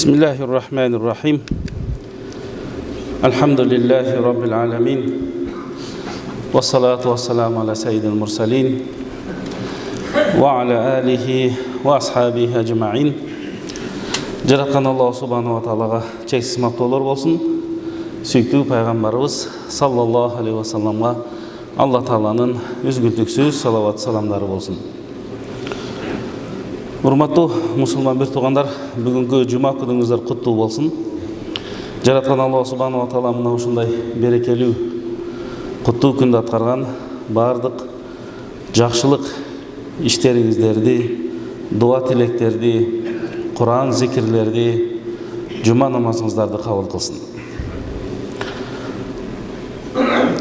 Bismillahirrahmanirrahim. Elhamdülillahi Rabbil alemin. Ve salatu ve selamu ala seyyidil mursalin. Ve ala alihi ve ashabihi ecma'in. Жаратқан Аллах Субхану ва Тағалаға чексіз мақтаулар болсын. Сүйікті пайғамбарымыз саллаллаху алейхи ва салламға Алла Тағаланың үзгілтіксіз салауат саламдары болсын. Урматтуу мусулман бир туугандар, бүгүнкү жума күнүңүздөр куттуу болсун. Жараткан Аллах Субхану ва Тағала мына ушундай берекелүү куттуу күндү аткарган бардык жакшылык иштериңиздерди, дуа тилектерди, Kur'an zikirlerdi, cuma namazınızlarda kabul kılsın.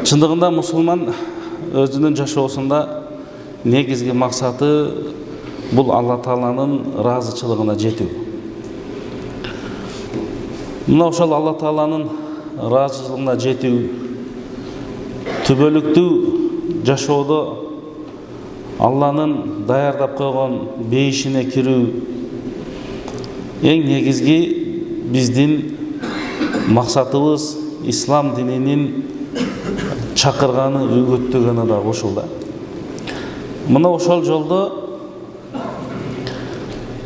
Çındığında Müslüman özünün жашоосунда негизги максаты бул Алла Тааланын разычылыгына жетүү. Мына ошол Алла Тааланын разычылыгына жетүү, түбөлүктүү жашоодо Алланын даярдап койгон бейишине кирүү эң негизги биздин максатыбыз ислам дининин чакырганы, үйгөттөгөнү да ошол да. Мына ошол жолдо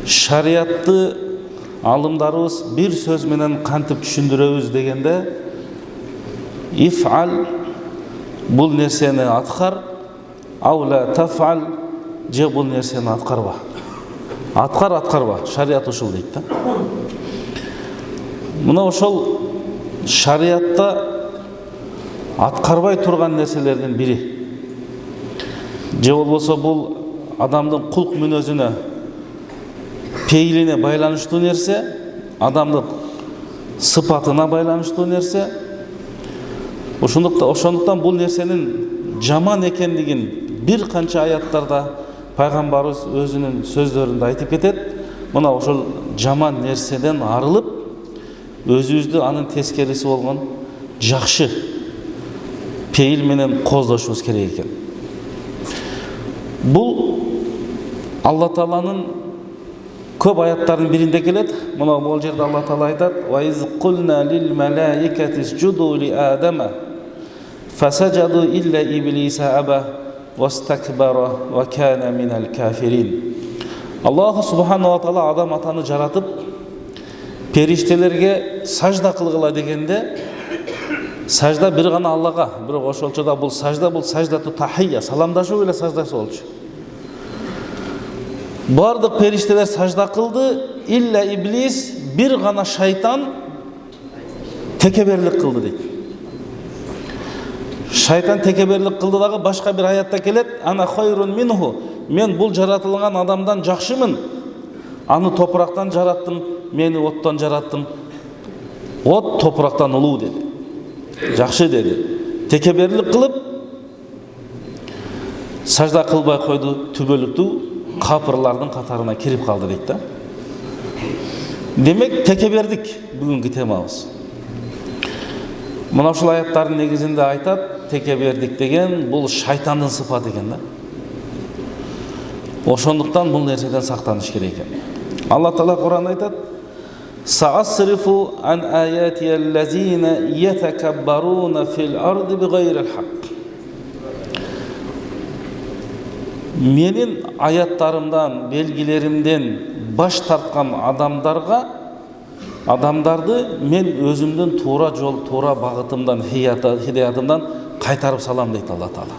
шариятты алымдарыбыз бир сөз менен кантип түшүндүрөбүз дегенде иф'ал бул нерсени аткар, аула таф'ал же бул нерсени аткарба. Аткарба, шарият ушул дейт да. Мына ошол шариятта аткарбай турган нерселердин бири. Же болбосо бул адамдын кулк мүнөзүнө, пейилине байланыштуу нерсе, адамдын сыпатына байланыштуу нерсе. Ошондуктан бул нерсенин жаман экендигин бир канча аяттарда Пайгамбарыбыз өзүнүн сөздөрүндө айтып кетет. Мына ошол жаман нерседен арылып, өзүбүздү анын тескериси болгон жакшы пейил менен коздошубуз керек экен. Бул Алла Тааланын көп аяттарынын биринде келет. Мына бул жерде Алла Таала айтат: "Ва из кулна лил малаикати isjudu li Adama fasajadu illa iblisa aba вастакбара ва кана минал кафирин." Аллах Субхану ва Тағала адам атаны жаратып, периштелерге сажда кылгыла дегенде, сажда бир гана Аллага, бирок ошолчода бул саждату тахия, саламдашуу эле саждасы болчу. Бардык периштелер сажда кылды, илля иблис, бир гана шайтан текеберлик кылды дейт. Шайтан текеберлик кылды дагы башка бир аятта келет: "Ана хайрун минху", мен бул жаратылган адамдан жакшымын. Аны топурактан жараттым, мени оттон жараттым. От топурактан улуу деди. Жакшы деди. Текеберлик кылып сажда кылбай койду, түбөлүктүү капырлардын катарына кирип калды дейт да. Демек текебердик бүгүнкү темабыз. Мына ушул аяттардын негизинде айтат, текебердик деген бул шайтандын сыпаты экен да. Ошондуктан бул нерседен сактаныш керек экен. Алла Таала Кур'анда айтат: "Саасрифу ан аятияллазина ятакаббаруна фил арди бигайрил хак." Менин аяттарымдан, белгилеримден баш тарткан адамдарды мен өзүмдүн туура жол, туура багытымдан, хидаятымдан кайтарып салам дейт Алла Таала.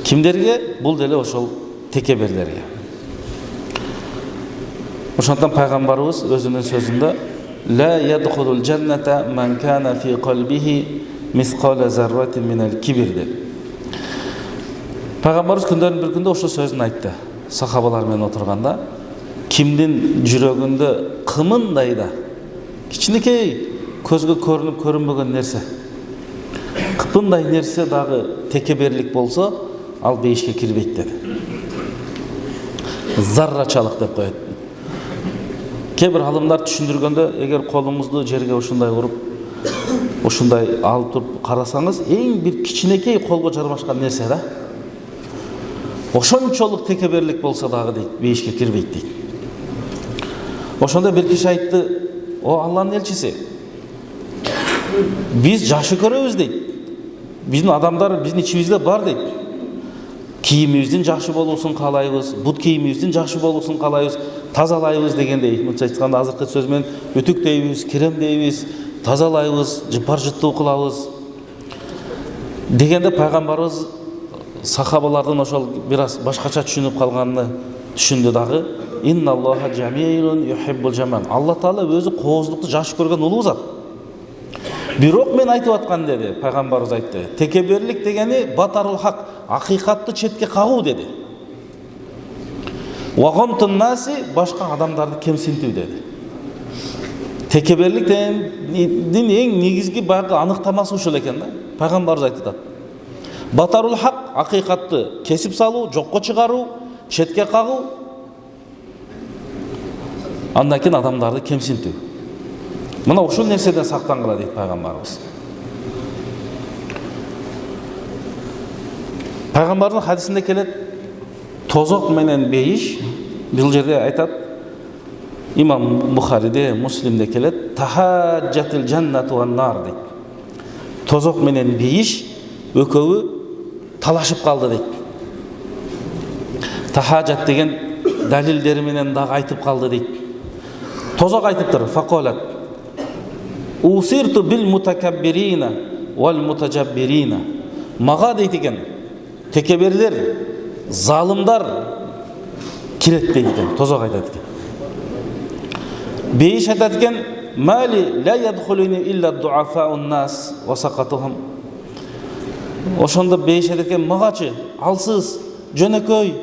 Кимдерге? Бул деле ошол текеберлерге. Ошондон Пайгамбарыбыз өзүнүн сөзүндө: "Ла ядхулул джанната ман кана фи қалбихи мисқала зарратин минал кибр" dedi. Пайгамбарыбыз күндөрдүн бир күндө ошол сөзүн айтты. Сахабалар менен отурганда, кимдин жүрөгүндө кымындай да кичинекей көзгө көрүнүп көрүнбөгөн нерсе, кыпындай нерсе дагы текеберлик болсо, ал бейишке кирбейт dedi. Заррачалык деп коет. Кээ бир алымдар түшүндүргөндө, эгер колуңузду жерге ушундай уруп, ушундай алып туруп карасаңыз, эң бир кичинекей колго жармашкан нерсе да. Ошончолук текеберлик болсо дагы дейт, бейишке кирбейт дейт. Ошондо бир киши айтты: "О Алланын элчиси, биз жакшы көрөбүз" дейт. Биздин адамдар биздин ичибизде бар дейт. Кийимибиздин жакшы болуусун каалайбыз, бут кийимибиздин жакшы болуусун каалайбыз, тазалайбыз дегендей. Мынча айтканда азыркы сөз менен үтүктейбиз, киремдейбиз, тазалайбыз, жыпар жыттуу кылабыз дегенде пайгамбарыбыз сахабалардын ошол бир аз башкача түшүнүп калганын түшүндү дагы. Инналлаха жамилун юхиббул жамал. Алла Таала өзү кооздукту жакшы көргөн улуу зат. Бирок мен айтып аткан деди, пайгамбарыбыз айтты. Текеберлик дегени батарул хак, акыйкатты четке кагуу деди. Вагамтун наси, башка адамдарды кемсинтүү деди. Текеберлик дегендин эң негизги баягы аныктамасы ушул экен да. Пайгамбарыбыз айтты. Батарул хак, акыйкатты кесип салуу, жокко чыгаруу, четке кагуу. Андан кийин адамдарды кемсинтүү. Мына ушул нерседен сактангыла дейт пайгамбарыбыз. Пайгамбардын хадисинде келет, тозок менен бейиш, бул жерде айтат, Имам Бухариде, Муслимде келет, тахаджатил жаннату ван нар дейт. Тозок менен бейиш экөөбү талашып калды дейт. Тахаджат деген далилдери менен дагы айтып калды дейт. Тозок айтыптыр, факолат усирту бил мутакаббирина вал мутажаббирина. Мага дейт экен, текеберлер, залымдар кирет дейт экен, тозок айтат экен. Бейиш айтат экен, мали ла ядхулуни илля дуафаун нас ва сакатухум. Ошондо бейиш айтат экен, магачы алсыз, жөнөкөй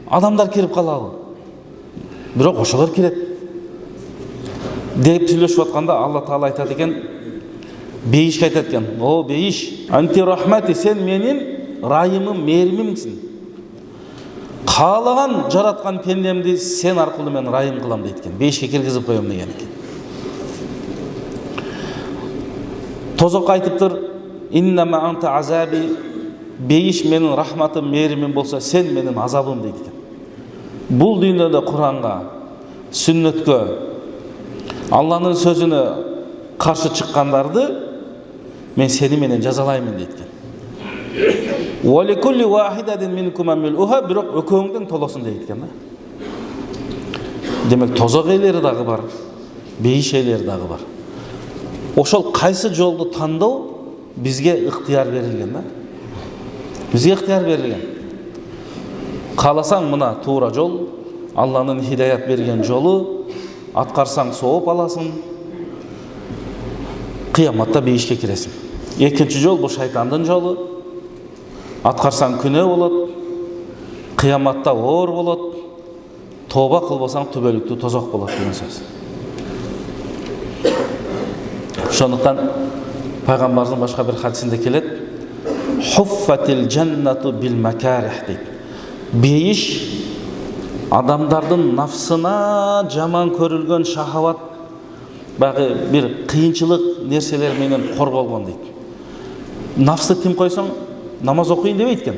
адамдар кирип калабы. Бирок ошолор кирет. Деп сүйлөшүп атканда Алла Таала айтат экен, бейишке айтат экен, о бейиш, анти рахмати, сен менин райымым, мээримимсиң. Каалаган жараткан пендемди сен аркылуу мен райым кылам дейт экен. Бейишке киргизип коем деген экен. Тозок айтыптыр, иннама анта азаби, бейиш менин рахматым, мээримим болсо, сен менин азабым дейт экен. Бул дүйнөдө Куранга, сүннөткө, Алланын сөзүнө каршы чыккандарды мен сени менен жазалаймын дейт экен. Вали кулли вахидатин минкум амилуха, бирок экөөңдөн толосун дейт экен. Демек тозок ээлери дагы бар, бейиш ээлери дагы бар. Ошол кайсы жолду тандоо бизге ыктыяр берилген да. Бизге ыктыяр берилген. Кааласаң мына туура жол, Алланын хидаят берген жолу, аткарсаң сооп аласың, кыяматта бейишке киресиң. Экинчи жол бул шайтандын жолу, аткарсаң күнөө болот, кыяматта оор болот, тооба кылбасаң түбөлүктүү тозок болот деген сөз. Ошондуктан пайгамбардын башка бир хадисинде келет, хуффатил жаннату бил макарих дейт. Бейиш адамдардын нафсына жаман көрүлгөн шахават, багы бир кыйынчылык нерселер менен корголгон дейт. Нафсы тим койсоң, намаз окуйын дебейт экен.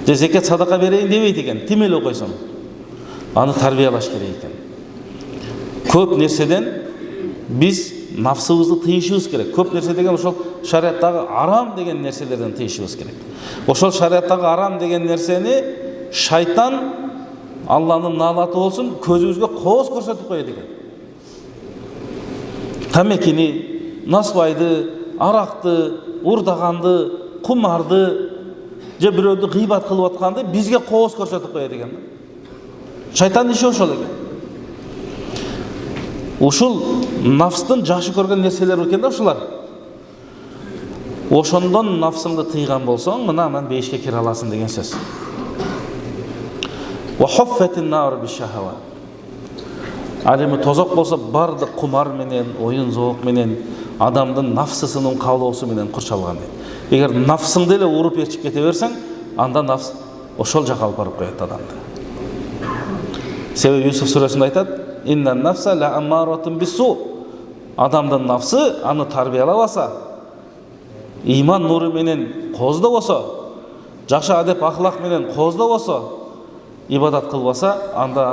Же зекет садака берейин дебейт экен. Тим эле койсоң, аны тарбиялаш керек экен. Көп нерседен биз нафсыбызды тыйышыбыз керек. Көп нерсе деген ошол шариаттагы арам деген нерселерден тыйышыбыз керек. Ошол шариаттагы арам деген нерсени шайтан, Алланын наалаты болсун, көзүбүзгө кооз көрсөтүп коет экен. Тамекини, насыбайды, аракты, урдаганды, кумарды, же бирөөдү гыйбат кылып атканды бизге кооз көрсөтүп коет экен. Шайтандын иши ошол экен. Ушул нафстын жакшы көргөн нерселер экен да ушулар. Ошондон нафсыңды тыйган болсоң, мына анан бейишке кире аласың деген сөз. Ва хуффатин нар бишахава. Ал эми тозок болсо бардык кумар менен, оюн зоок менен, адамдын нафсысынын каалоосу менен курчалган дейт. Эгер нафсыңды эле уруп ээрчип кете берсең, анда нафс ошол жака алып барып коет адамды. Себеби Юсуф сүрөсүндө айтат, иннан нафса ла аммаратун бису. Адамдын нафсы аны тарбиялабаса, иман нуру менен кооздо болсо, жакшы адеп ахлак менен кооздо болсо, ибадат кылбаса, анда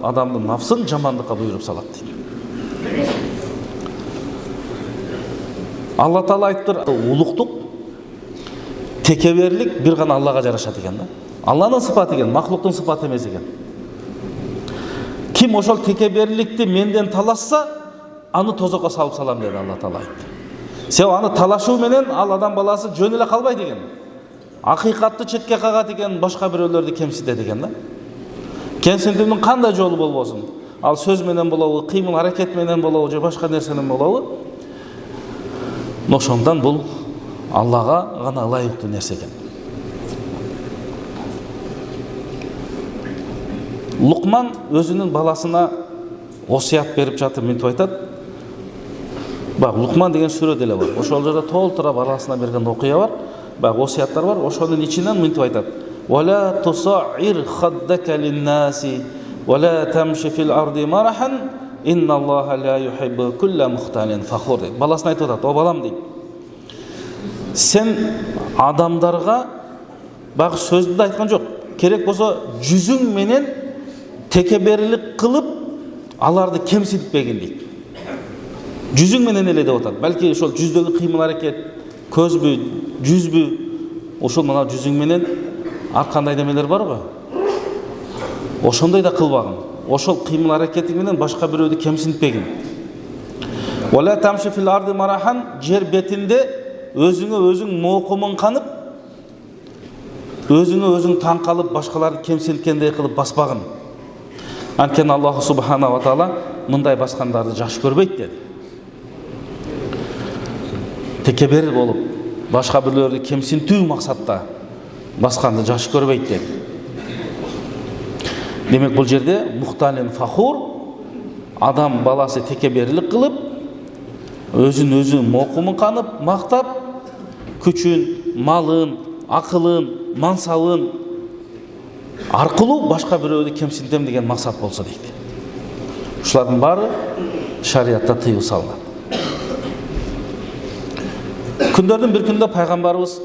адамдын нафсын жамандыкка буйруп салат дейт. Алла Таала айтыптыр, улуктук, текеберлик бир гана Аллага жарашат экен да. Алланын сыпаты экен, махлуктун сыпаты эмес экен. Ким ошол текеберликти менден талашса, аны тозокко салып салам деди Алла Таала айтты. Себеби аны талашуу менен ал адам баласы жөн эле калбайт экен. Акыйкатты четке кагат экен, башка бирөөлөрдү кемситет экен да. Кемсинтүүнүн кандай жолу болбосун, ал сөз менен болобу, кыймыл аракет менен болобу, же башка нерсенен болобу, ошондон бул Аллага гана ылайыктуу нерсе экен. Лукман өзүнүн баласына осуят берип жатып мынтип айтат. Бак, Лукман деген сүрө деле бар. Ошол жерде толтура баласына берген окуя бар. Бак, осуяттар бар. Ошонун ичинен мынтип айтат. ولا تصعر خدك للناس ولا تمشي في الأرض مرحا إن الله لا يحب كل مختال فخور. Баласына айтып атат, о балам дейт. Сен адамдарга бак сөздү айткан жок. Керек болсо жүзүң менен текеберлик кылып, аларды кемситпегин дейт. Жүзүң менен эле деп атат. Балки ошол жүздөгү кыймыл аракет, көзбү, жүзбү, ошол мына жүзүң менен ар кандай немелер бар го. Ошондой да кылбагын. Ошол кыймыл аракетиң менен башка бирөөдү кемсинтпегин. Вала тамши фил арди марахан, жер бетинде өзүңө өзүң моокумун канып, өзүңө өзүң таң калып, башкаларды кемсинткендей кылып баспагын. Анткени Аллах субхана ва таала мындай баскандарды жакшы көрбөйт деди. Текебер болуп, башка бирлерди кемсинтүү максатта басканды жакшы көрбөйт деди. Демек бул жерде мухталин фахур, адам баласы текеберлик кылып, өзүн моокумун канып, мактап, күчүн, малын, акылын, мансабын аркылуу башка бирөөдү кемсинтем деген максат болсо дейт. Ушулардын баары шариатта тыюу салынат. Күндөрдүн бир күндө пайгамбарыбыз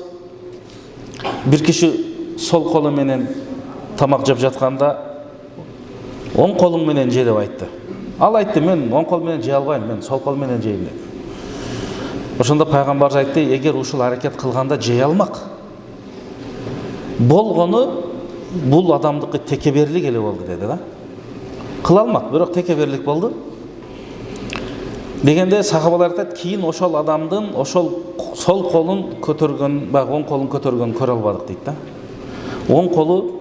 bir kişi sol kolu menen tamak жеп жатканда оң колуң менен же деп айтты. Ал айтты, мен оң кол менен жей албайм, мен сол кол менен жейм деп. Ошондо пайгамбар айтты, эгер ушул аракет кылганда жей алмак болгону бул адамдыкы текеберлик эле болду деди да. Кыла алмак, бирок текеберлик болду. Дегенде сахабалар айтат, кийин ошол адамдын ошол сол колун көтөргөн, бак оң колун көтөргөнүн көрө албадык дейт да. Оң колу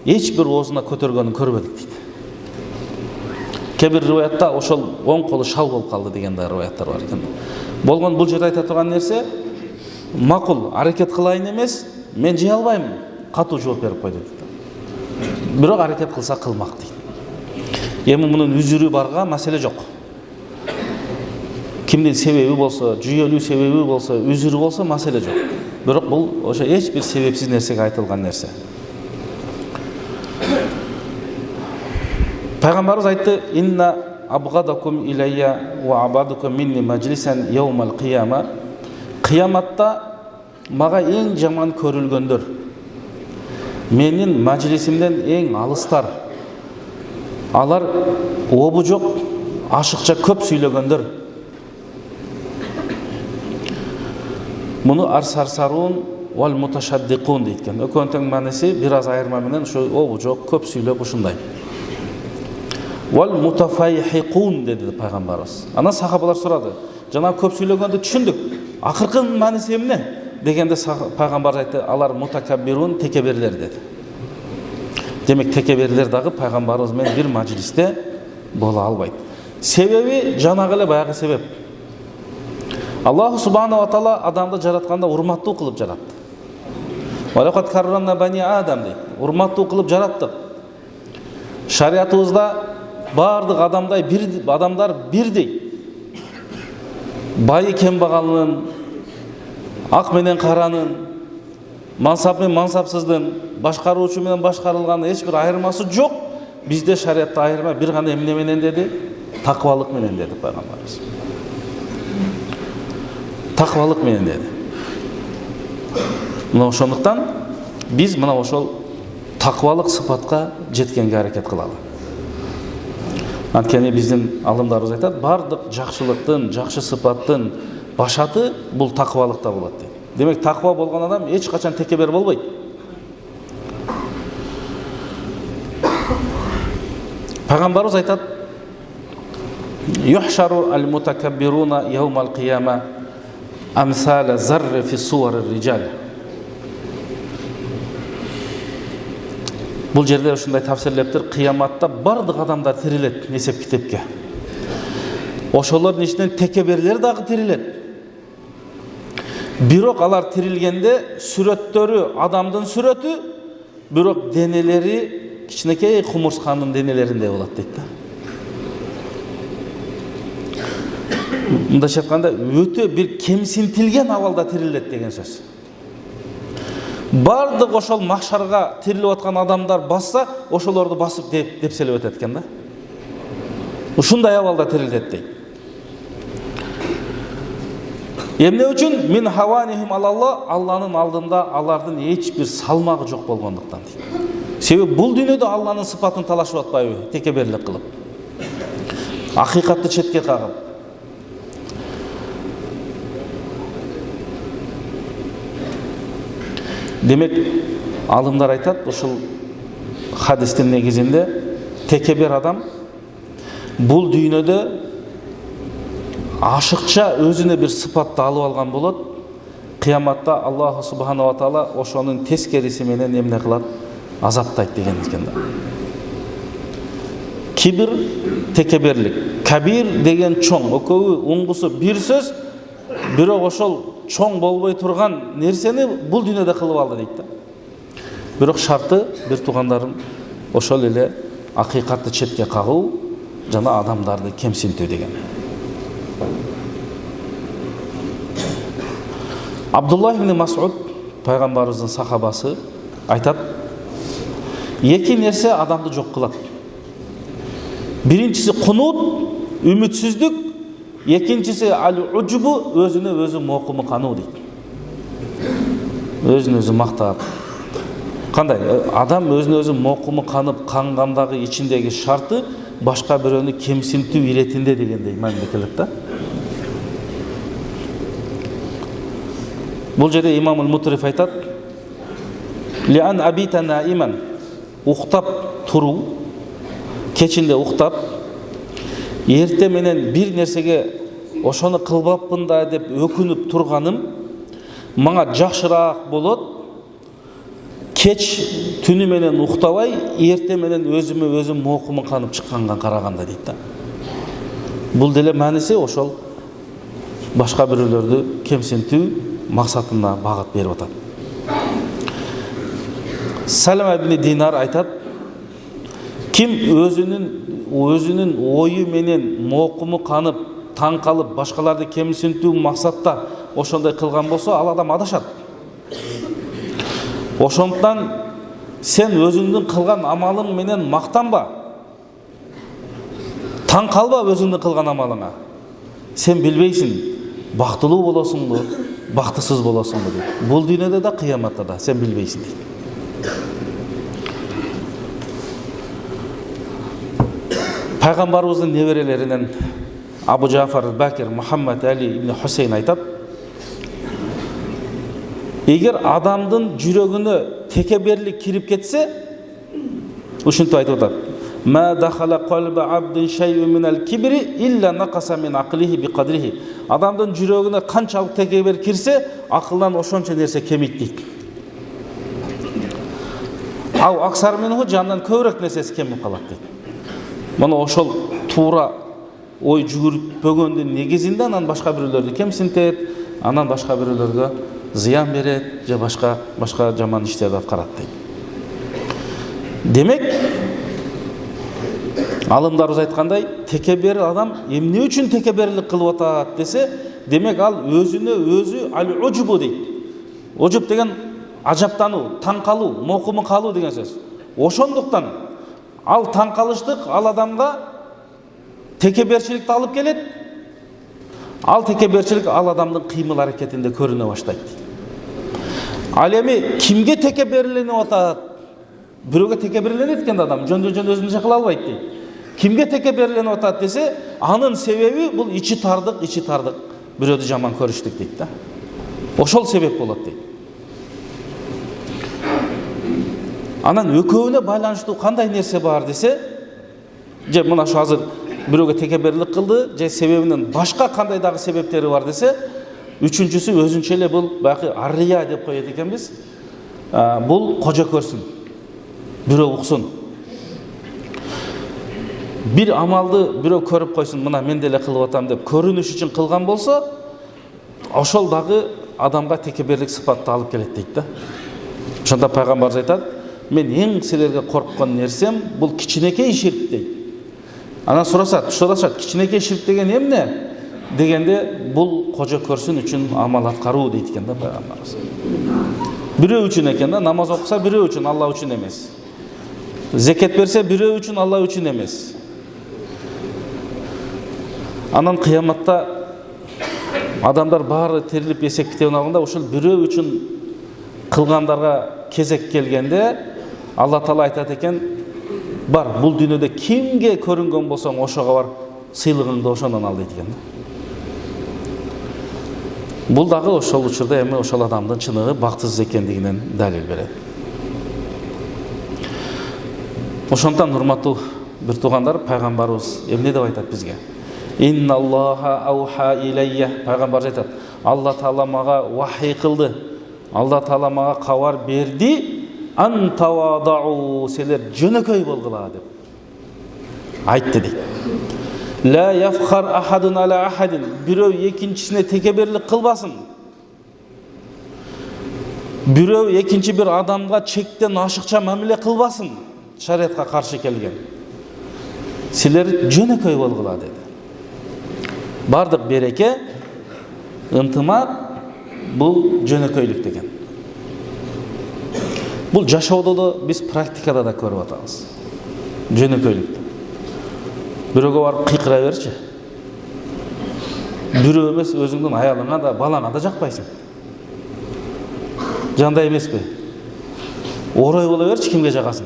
эч бир оозуна көтөргөнүн көрбөдүк дейт. Кээ бир риваятта ошол оң колу шал болуп калды деген да риваяттар бар экен. Болгон бул жерде айта турган нерсе, макул аракет кылайын эмес, мен жей албайм, катуу жооп берип кой дейт. Бирок аракет кылса кылмак дейт. Эми мунун үзүрү барга маселе жок. Кимдин себеби болсо, жүйөлүү себеби болсо, үзүрү болсо маселе жок. Бирок бул ошо эч бир себепсиз нерсеге айтылган нерсе. Пайгамбарыбыз айтты: "Инна абгадакум иlayya ва абадукум минни majlisan yawmal qiyama." Кыяматта мага эң жаман көрүлгөндөр, менин мажлисимден эң алыстар, алар обу жок, ашыкча көп сүйлөгөндөр. Муну арсарсарун вал муташаддикун дейткен. Өкөнтөң маниси бир аз айырма менен ушу обу жок, көп сүйлөп ушундай. Вал мутафайхикун деди пайгамбарыбыз. Ана сахабалар сурады. Жана көп сүйлөгөндү түшүндүк. Акыркы маниси эмне? Дегенде пайгамбар айтты, алар мутакаббирун, текеберлер деди. Демек текеберлер дагы пайгамбарыбыз менен бир мажлисте бола албайт. Себеби жанагы эле баягы себеп. Аллах субхана ва таала адамды жаратканда урматтуу кылып жаратты. Валакат каррамна бани адам дейт. Урматтуу кылып жараттык. Шариатыбызда бардык адамдар бирдей. Байы кембагалынын, ак менен каранын, мансап менен мансапсыздын, башкаруучу менен башкарылганын эч бир айырмасы жок. Бизде шариатта айырма бир гана эмне менен деди? Таквалык менен деди пайгамбарыбыз. Таквалык менен деди. Мына ошондуктан биз мына ошол таквалык сыпатка жеткенге аракет кылалы. Анткени биздин алымдарыбыз айтат, бардык жакшылыктын, жакшы сыпаттын башаты бул таквалыкта болот дейт. Демек, таква болгон адам эч качан текебер болбойт. Пайгамбарыбыз айтат: "Юхшару ал-мутакаббируна яумал кияма амсала зарр фи сувар ар-риджал." Бул жерде ушундай тафсирлептир: кыяматта бардык адамдар тирилет эсеп китепке. Ошолордун ичинен текеберлер дагы тирилет. Бирок алар тирилгенде сүрөттөрү адамдын сүрөтү, бирок денелери кичинекей кумурсканын денелеринде болот дейт да. Мындайча айтканда, өтө бир кемсинтилген абалда тирилет деген сөз. Бардык ошол махшарга тирилип аткан адамдар басса, ошолорду басып депселеп өтөт экен да. Ушундай абалда тирилет дейт. Эмне үчүн? Мин хаванихим алалла, Алланын алдында алардын эч бир салмагы жок болгондуктан дейт. Себеби бул дүйнөдө Алланын сыпатын талашып атпайбы, текеберлик кылып, акыйкатты четке кагып. Демек, алымдар айтат, ушул хадистин негизинде текебер адам бул дүйнөдө ашыкча өзүнө бир сыпатты алып алган болот. Кыяматта Аллах субханала ва таала ошонун тескериси менен эмне кылат? Азаптайт деген экен да. Кибир текеберлик, кабир деген чоң, экөөбү уңгусу бир сөз, бирок ошол чоң болбой турган нерсени бул дүйнөдө кылып алды дейт да. Бирок шарты, бир туугандарым, ошол эле акыйкатты четке кагуу жана адамдарды кемсинтүү деген. Абдуллах ибн Мас'уд, пайгамбарыбыздын сахабасы, айтат: эки нерсе адамды жок кылат. Биринчиси кунут, үмүтсүздүк, экинчиси ал-уджубу, өзүнө өзү мокуму кануу дейт. Өзүнө өзү мактап. Кандай? Адам өзүнө өзү мокуму канып, кангандагы ичиндеги шарты башка бирөөнү кемсинтүү иретинде дегендей мааниде келет да. Бул жерде Имам ал-Мутриф айтат: "Лиан абита наиман", уктап туруу, кечинде уктап, эрте менен бир нерсеге ошону кылбаппын да деп өкүнүп турганым мага жакшыраак болот. Кеч түнү менен уктабай, эрте менен өзүмө өзүм мокуму канып чыкканга караганда дейт да. Бул деле мааниси ошол башка бирөөлөрдү кемсинтүү максатына багыт берип атат. Салама ибн Динар айтат: ким өзүнүн ою менен мокуму канып, таң калып, башкаларды кемсинтүү максатта ошондой кылган болсо, ал адам адашат. Ошондуктан сен өзүңдүн кылган амалың менен мактанба. Таң калба өзүңдүн кылган амалыңа. Сен билбейсиң, бактылуу болосуңбу, бактысыз болосуңбу дейт. Бул дүйнөдө да, кыяматта да сен билбейсиң дейт. Пайгамбарыбыздын неберелеринен Абу Джафар Бакир Мухаммад Али ибн Хусейн айтат: эгер адамдын жүрөгүнө текеберлик кирип кетсе, ушинтип айтып атат: "Ма дахала qalba abdin shay'un min al-kibri illa naqasa min aqlihi biqadrihi." Адамдын жүрөгүнө канчалык текебер кирсе, акылдан ошончо нерсе кемейт дейт. Ал аксар минху, жандан көбүрөөк нерсеси кемип калат дейт. Мына ошол туура ой жүгүртпөгөндүн негизинде анан башка бирөөлөрдү кемсинтет, анан башка бирөөлөргө зыян берет, же башка жаман иштерди аткарат дейт. Демек, алымдарыбыз айткандай, текебер адам эмне үчүн текеберлик кылып атат десе, демек ал өзүнө өзү ал-уджубу дейт. Уджуб деген ажаптануу, таң калуу, мокуму калуу деген сөз. Ошондуктан ал таң калыштык ал адамга текеберчиликти алып келет. Ал текеберчилик ал адамдын кыймыл аракетинде көрүнө баштайт. Ал эми кимге текеберленип атат бирөөгө текеберленет экен адам, жөндөн өзүнчө кыла албайт дейт. Кимге текеберленип атат десе, анын себеби бул ичи тардык, бирөөдү жаман көрүштүк дейт да. Ошол себеп болот дейт. Анан экөөнө байланыштуу кандай нерсе бар десе, же мына ошо азыр бирөөгө текеберлик кылды, же себебинен башка кандай дагы себептери бар десе, үчүнчүсү өзүнчө эле бул баягы аррия деп коет экенбиз. Бул кожо көрсүн, бирөө уксун. Бир амалды бирөө көрүп койсун, мына мен деле кылып атам деп көрүнүш үчүн кылган болсо, ошол дагы адамга текеберлик сыпатты алып келет дейт да. Ошондо пайгамбарыбыз айтат, мен эң силерге корккон нерсем бул кичинекей ширк дейт. Анан сурашат, кичинекей ширк деген эмне? Дегенде бул кожо көрсүн үчүн амал аткаруу дейт экен да пайгамбарыбыз. Бирөө үчүн экен да, намаз окуса бирөө үчүн, Алла үчүн эмес. Зекет берсе бирөө үчүн, Алла үчүн эмес. Анан кыяматта адамдар баары терилип эсек китебин алганда, ошол бирөө үчүн кылгандарга кезек келгенде Алла Таала айтат экен, бар, бул дүйнөдө кимге көрүнгөн болсоң ошого бар, сыйлыгыңды ошондон ал дейт экен. Бул дагы ошол учурда эми ошол адамдын чыныгы бактысыз экендигинен далил берет. Ошондон урматтуу бир туугандар, пайгамбарыбыз эмне деп айтат бизге? Инналлаха ауха илейя. Пайгамбар айтат, Алла Таала мага вахий кылды. Алла Таала мага кабар берди. Антавадау, силер жөнөкөй болгула деп айтты дейт. Ла яфхар ахадун ала ахадин. Бирөө экинчисине текеберлик кылбасын. Бирөө экинчи бир адамга чектен ашыкча мамиле кылбасын. Шариатка каршы келген. Силер жөнөкөй болгула деди. Бардык береке, ынтымак бул жөнөкөйлүк деген. Бул жашоодо да биз практикада да көрүп атабыз. Жөнөкөйлүк. Бирөөгө барып кыйкыра берчи. Бирөө эмес, өзүңдүн аялыңа да, балаңа да жакпайсың. Жандай эмеспи? Орой боло берчи, кимге жагасың?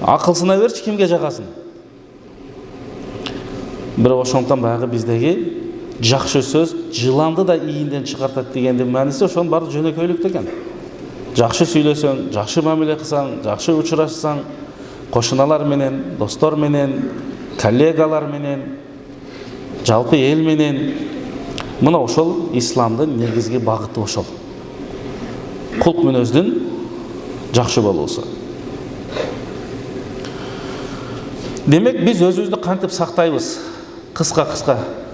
Акылсына берчи, кимге жагасың? Бирок ошондон баягы биздеги жакшы сөз жыланды да ийинден чыгартат дегендин мааниси ошонун баары жөнөкөйлүк деген. Жакшы сүйлөсөң, жакшы мамиле кылсаң, жакшы учурашсаң, кошуналар менен, достор менен, коллегалар менен, жалпы эл менен, мына ошол исламдын негизги багыты ошол. Кулк мүнөздүн жакшы болуусу. Демек биз өзүбүздү кантип сактайбыз? Кыска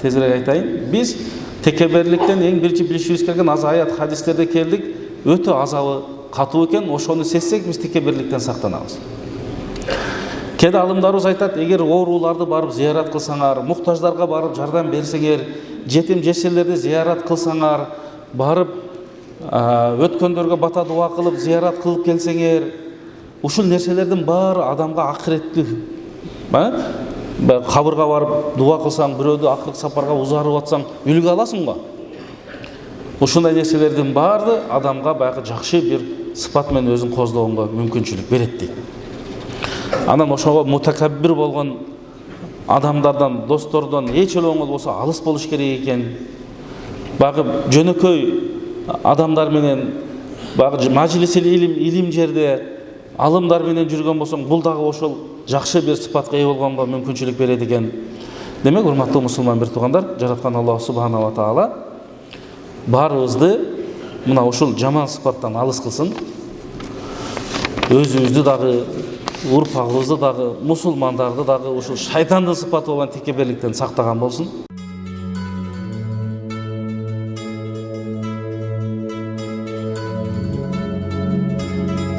тезирээк айтайын. Биз текеберликтен эң биринчи билишибиз керек аз аят хадистерде келдик. Өтө азабы катуу экен, ошону сезсек биз текеберликтен сактанабыз. Кээде алымдарыбыз айтат, эгер ооруларды барып зыярат кылсаңар, муктаждарга барып жардам берсеңер, жетим жесирлерди зыярат кылсаңар, барып өткөндөргө бата дуа кылып зыярат кылып келсеңер, ушул нерселердин баары адамга акыреттүү. Кабырга барып дуа кылсаң, бирөөдү акыркы сапарга узарып атсаң, үлгү аласың го. Ушундай нерселердин баары адамга баягы жакшы бир сыпат менен өзүн коздогонго мүмкүнчүлүк берет дейт. Анан ошого мутакаббир болгон адамдардан, достордон эч эле оңол болсо алыс болуш керек экен. Баягы жөнөкөй адамдар менен, баягы мажлисил илим жерде алымдар менен жүргөн болсоң, бул дагы ошол жакшы бир сыпатка ээ болгонго мүмкүнчүлүк берет экен. Демек, урматтуу мусулман бир туугандар, жараткан Аллах субханала ва таала баарыбызды мына ушул жаман сыпаттан алыс кылсын. Өзүбүздү дагы, урпагыбызды дагы, мусулмандарды дагы ушул шайтандын сыпаты болгон текеберликтен сактаган болсун.